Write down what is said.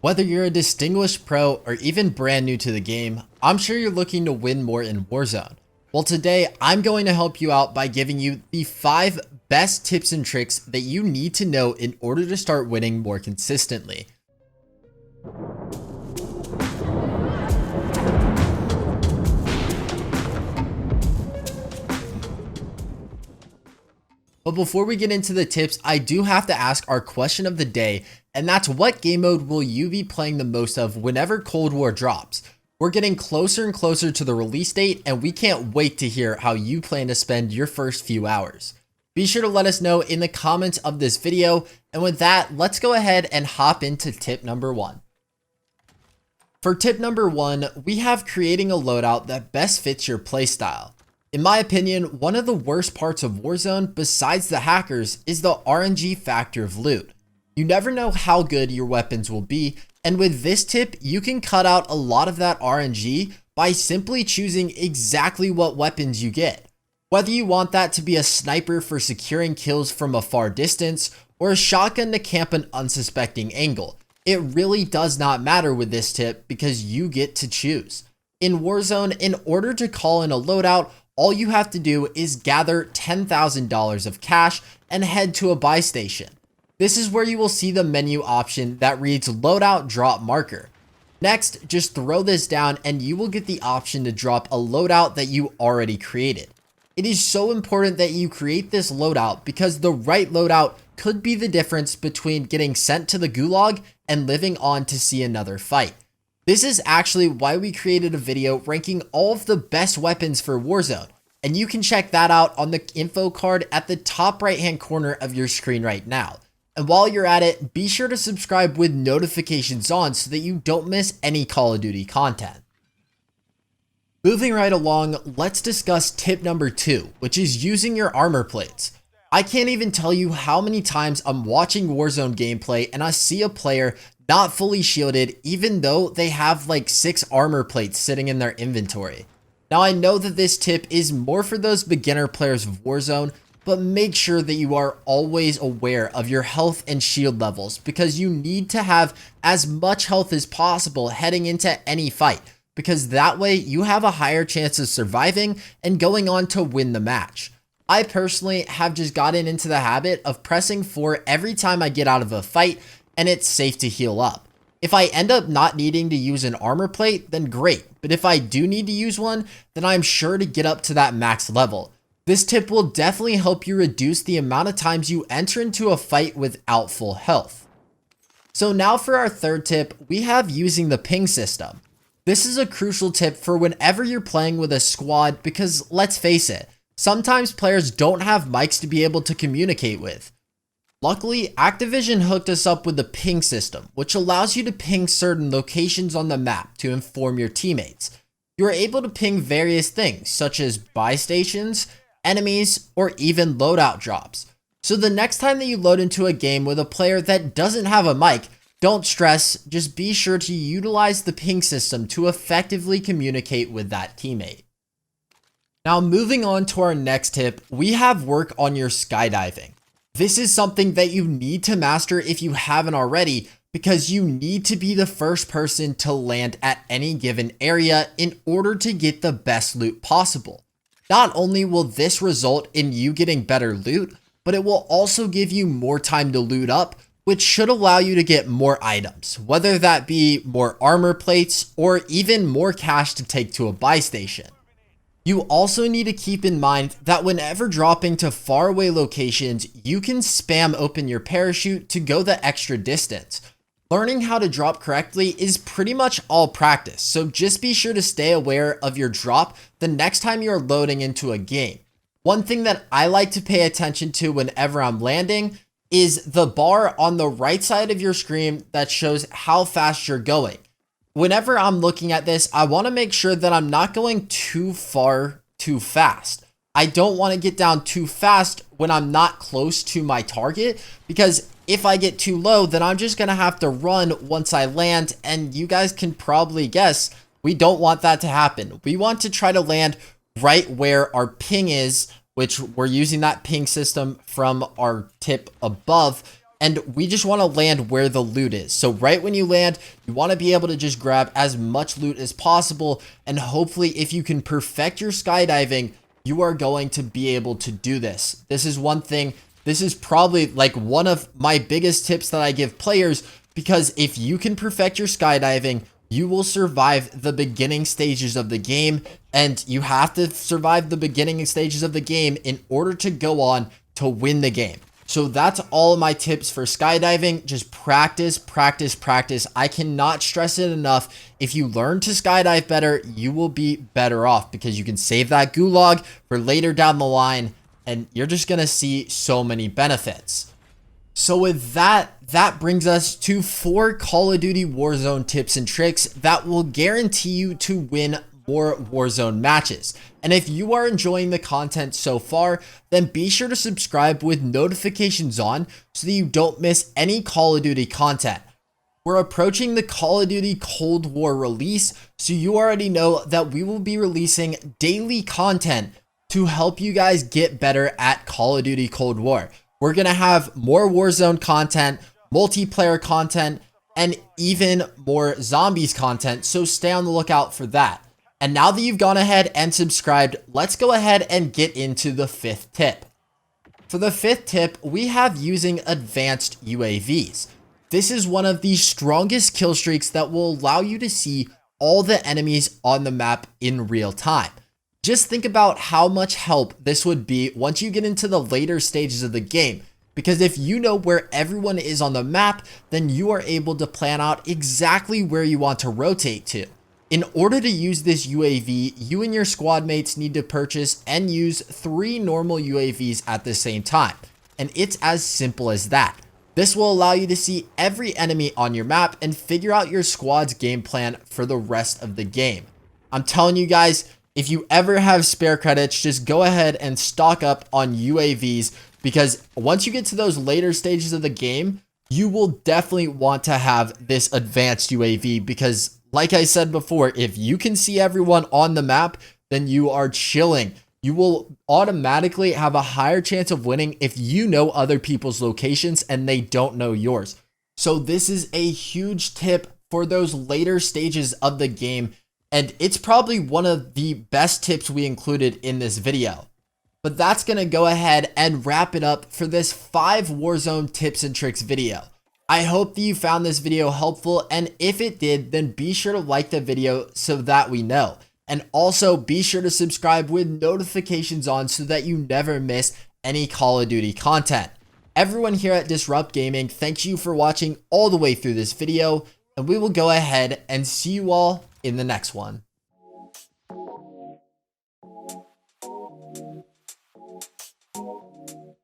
Whether you're a distinguished pro or even brand new to the game, I'm sure you're looking to win more in Warzone. Well, today I'm going to help you out by giving you the 5 best tips and tricks that you need to know in order to start winning more consistently. But before we get into the tips, I do have to ask our question of the day, and that's what game mode will you be playing the most of whenever Cold War drops? We're getting closer and closer to the release date, and we can't wait to hear how you plan to spend your first few hours. Be sure to let us know in the comments of this video, and with that, let's go ahead and hop into tip number 1. For tip number 1, we have creating a loadout that best fits your playstyle. In my opinion, one of the worst parts of Warzone, besides the hackers, is the RNG factor of loot. You never know how good your weapons will be, and with this tip, you can cut out a lot of that RNG by simply choosing exactly what weapons you get. Whether you want that to be a sniper for securing kills from a far distance, or a shotgun to camp an unsuspecting angle, it really does not matter with this tip because you get to choose. In Warzone, in order to call in a loadout, all you have to do is gather $10,000 of cash and head to a buy station. This is where you will see the menu option that reads loadout drop marker. Next, just throw this down and you will get the option to drop a loadout that you already created. It is so important that you create this loadout because the right loadout could be the difference between getting sent to the gulag and living on to see another fight. This is actually why we created a video ranking all of the best weapons for Warzone, and you can check that out on the info card at the top right hand corner of your screen right now. And while you're at it, be sure to subscribe with notifications on so that you don't miss any Call of Duty content. Moving right along, let's discuss tip number 2, which is using your armor plates. I can't even tell you how many times I'm watching Warzone gameplay and I see a player not fully shielded even though they have like 6 armor plates sitting in their inventory. Now I know that this tip is more for those beginner players of Warzone, but make sure that you are always aware of your health and shield levels because you need to have as much health as possible heading into any fight, because that way you have a higher chance of surviving and going on to win the match. I personally have just gotten into the habit of pressing 4 every time I get out of a fight, and it's safe to heal up. If I end up not needing to use an armor plate, then great, but if I do need to use one, then I'm sure to get up to that max level. This tip will definitely help you reduce the amount of times you enter into a fight without full health. So now for our third tip, we have using the ping system. This is a crucial tip for whenever you're playing with a squad because let's face it, sometimes players don't have mics to be able to communicate with. Luckily, Activision hooked us up with the ping system, which allows you to ping certain locations on the map to inform your teammates. You are able to ping various things such as buy stations, enemies, or even loadout drops. So the next time that you load into a game with a player that doesn't have a mic, don't stress, just be sure to utilize the ping system to effectively communicate with that teammate. Now moving on to our next tip, we have work on your skydiving. This is something that you need to master if you haven't already, because you need to be the first person to land at any given area in order to get the best loot possible. Not only will this result in you getting better loot, but it will also give you more time to loot up, which should allow you to get more items, whether that be more armor plates or even more cash to take to a buy station. You also need to keep in mind that whenever dropping to faraway locations, you can spam open your parachute to go the extra distance. Learning how to drop correctly is pretty much all practice, so just be sure to stay aware of your drop the next time you're loading into a game. One thing that I like to pay attention to whenever I'm landing is the bar on the right side of your screen that shows how fast you're going. Whenever I'm looking at this, I want to make sure that I'm not going too far too fast. I don't want to get down too fast when I'm not close to my target, because if I get too low, then I'm just going to have to run once I land, and you guys can probably guess we don't want that to happen. We want to try to land right where our ping is, which we're using that ping system from our tip above And we just want to land where the loot is. So right when you land, you want to be able to just grab as much loot as possible. And hopefully if you can perfect your skydiving, you are going to be able to do this. This is one thing. This is probably like one of my biggest tips that I give players, because if you can perfect your skydiving, you will survive the beginning stages of the game. And you have to survive the beginning stages of the game in order to go on to win the game. So that's all of my tips for skydiving. Just practice, practice, practice. I cannot stress it enough. If you learn to skydive better, you will be better off, because you can save that gulag for later down the line, and you're just going to see so many benefits. So with that brings us to 4 Call of Duty Warzone tips and tricks that will guarantee you to win more Warzone matches. And if you are enjoying the content so far, then be sure to subscribe with notifications on so that you don't miss any Call of Duty content. We're approaching the Call of Duty Cold War release, so you already know that we will be releasing daily content to help you guys get better at Call of Duty Cold War. We're going to have more Warzone content, multiplayer content, and even more zombies content, so stay on the lookout for that. And now that you've gone ahead and subscribed, let's go ahead and get into the 5th tip. For the 5th tip, we have using advanced UAVs. This is one of the strongest kill streaks that will allow you to see all the enemies on the map in real time. Just think about how much help this would be once you get into the later stages of the game, because if you know where everyone is on the map, then you are able to plan out exactly where you want to rotate to. In order to use this UAV, you and your squad mates need to purchase and use 3 normal UAVs at the same time, and it's as simple as that. This will allow you to see every enemy on your map and figure out your squad's game plan for the rest of the game. I'm telling you guys, if you ever have spare credits, just go ahead and stock up on UAVs, because once you get to those later stages of the game, you will definitely want to have this advanced UAV, because like I said before, if you can see everyone on the map, then you are chilling. You will automatically have a higher chance of winning if you know other people's locations and they don't know yours. So this is a huge tip for those later stages of the game, and it's probably one of the best tips we included in this video. But that's going to go ahead and wrap it up for this 5 Warzone tips and tricks video. I hope that you found this video helpful, and if it did, then be sure to like the video so that we know. And also be sure to subscribe with notifications on so that you never miss any Call of Duty content. Everyone here at Disrupt Gaming, thanks you for watching all the way through this video, and we will go ahead and see you all in the next one.